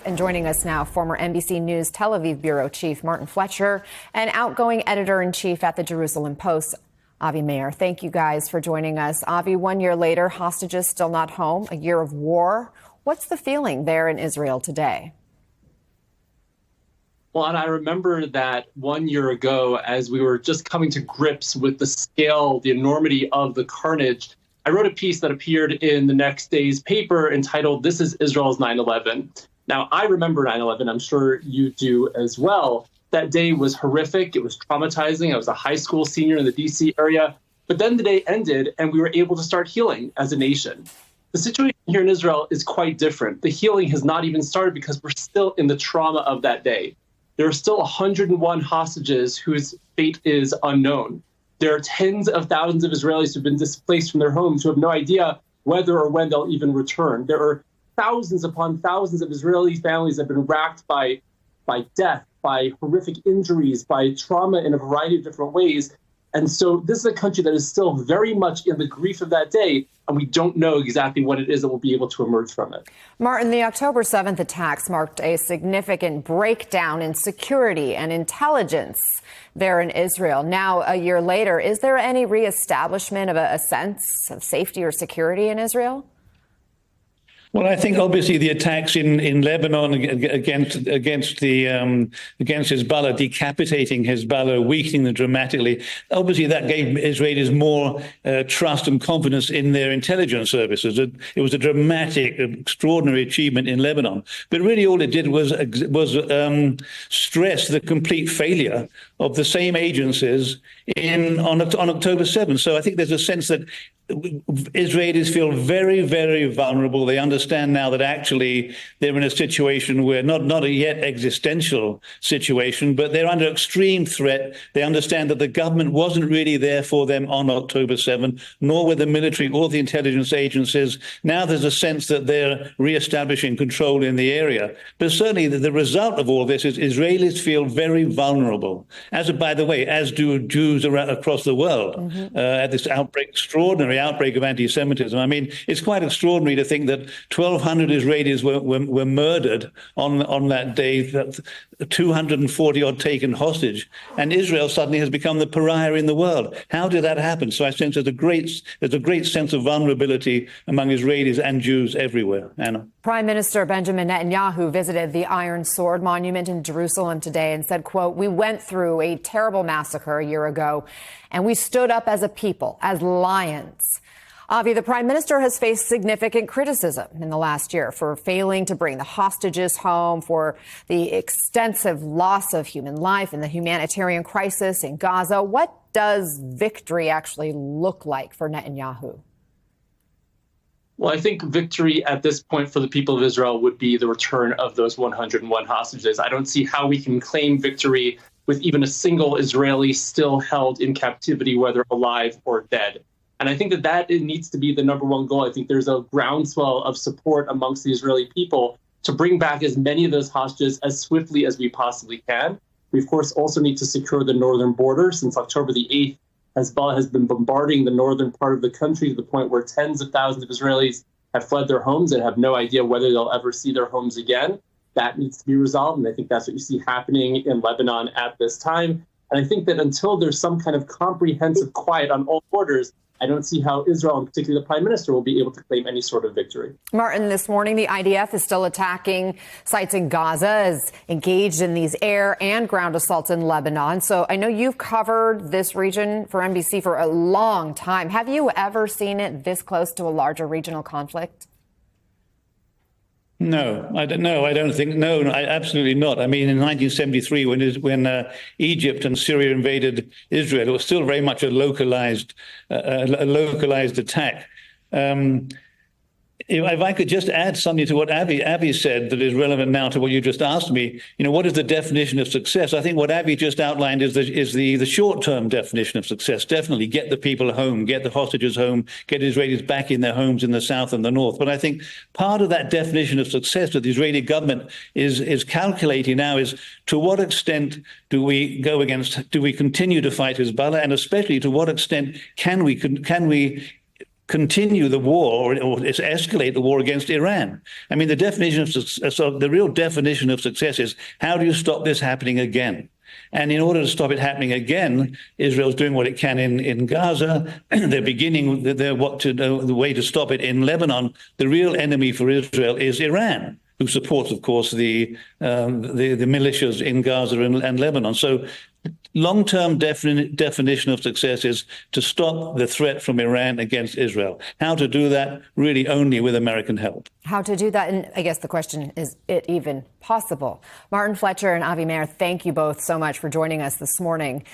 And joining us now, former NBC News Tel Aviv bureau chief Martin Fletcher and outgoing editor-in-chief at the Jerusalem Post, Avi Meir. Thank you guys for joining us. Avi, 1 year later, hostages still not home, a year of war. What's the feeling there in Israel today? Well, and I remember that 1 year ago, as we were just coming to grips with the scale, the enormity of the carnage, I wrote a piece that appeared in the next day's paper entitled, "This is Israel's 9/11." Now, I remember 9/11. I'm sure you do as well. That day was horrific. It was traumatizing. I was a high school senior in the D.C. area. But then the day ended, and we were able to start healing as a nation. The situation here in Israel is quite different. The healing has not even started because we're still in the trauma of that day. There are still 101 hostages whose fate is unknown. There are tens of thousands of Israelis who've been displaced from their homes who have no idea whether or when they'll even return. There are thousands upon thousands of Israeli families that have been racked by death, by horrific injuries, by trauma in a variety of different ways. And so this is a country that is still very much in the grief of that day, and we don't know exactly what it is that will be able to emerge from it. Martin, the October 7th attacks marked a significant breakdown in security and intelligence there in Israel. Now, a year later, is there any reestablishment of a sense of safety or security in Israel? Well, I think obviously the attacks in Lebanon against Hezbollah, decapitating Hezbollah, weakening them dramatically, obviously that gave Israelis more trust and confidence in their intelligence services. It was a dramatic, extraordinary achievement in Lebanon. But really all it did was stress the complete failure of the same agencies on October 7th. So I think there's a sense that Israelis feel very, very vulnerable. They understand now that actually they're in a situation where not a yet existential situation, but they're under extreme threat. They understand that the government wasn't really there for them on October 7th, nor were the military or the intelligence agencies. Now there's a sense that they're reestablishing control in the area. But certainly the result of all this is Israelis feel very vulnerable, by the way, as do Jews across the world at this extraordinary outbreak of anti-Semitism. I mean, it's quite extraordinary to think that 1,200 Israelis were murdered on that day, that 240 odd taken hostage, and Israel suddenly has become the pariah in the world. How did that happen? So I sense there's a great sense of vulnerability among Israelis and Jews everywhere. Anna. Prime Minister Benjamin Netanyahu visited the Iron Sword Monument in Jerusalem today and said, quote, "We went through a terrible massacre a year ago, and we stood up as a people, as lions." Avi, the prime minister has faced significant criticism in the last year for failing to bring the hostages home, for the extensive loss of human life and the humanitarian crisis in Gaza. What does victory actually look like for Netanyahu? Well, I think victory at this point for the people of Israel would be the return of those 101 hostages. I don't see how we can claim victory with even a single Israeli still held in captivity, whether alive or dead. And I think that it needs to be the number one goal. I think there's a groundswell of support amongst the Israeli people to bring back as many of those hostages as swiftly as we possibly can. We, of course, also need to secure the northern border. Since October the 8th, Hezbollah has been bombarding the northern part of the country to the point where tens of thousands of Israelis have fled their homes and have no idea whether they'll ever see their homes again. That needs to be resolved, and I think that's what you see happening in Lebanon at this time. And I think that until there's some kind of comprehensive quiet on all borders, I don't see how Israel, and particularly the prime minister, will be able to claim any sort of victory. Martin, this morning, the IDF is still attacking sites in Gaza, is engaged in these air and ground assaults in Lebanon. So I know you've covered this region for NBC for a long time. Have you ever seen it this close to a larger regional conflict? No, I don't think. No, absolutely not. I mean, in 1973, when Egypt and Syria invaded Israel, it was still very much a localized attack. If I could just add something to what Avi said that is relevant now to what you just asked me, what is the definition of success? I think what Avi just outlined is the short-term definition of success. Definitely get the people home, get the hostages home, get Israelis back in their homes in the south and the north. But I think part of that definition of success that the Israeli government is calculating now is to what extent do we continue to fight Hezbollah, and especially to what extent can we continue the war or escalate the war against Iran. I mean, the real definition of success is, how do you stop this happening again? And in order to stop it happening again, Israel's doing what it can in Gaza. They're beginning the way to stop it in Lebanon. The real enemy for Israel is Iran, who supports, of course, the militias in Gaza and Lebanon. So long-term definition of success is to stop the threat from Iran against Israel. How to do that? Really only with American help. How to do that? And I guess the question is it even possible? Martin Fletcher and Avi Meir, thank you both so much for joining us this morning.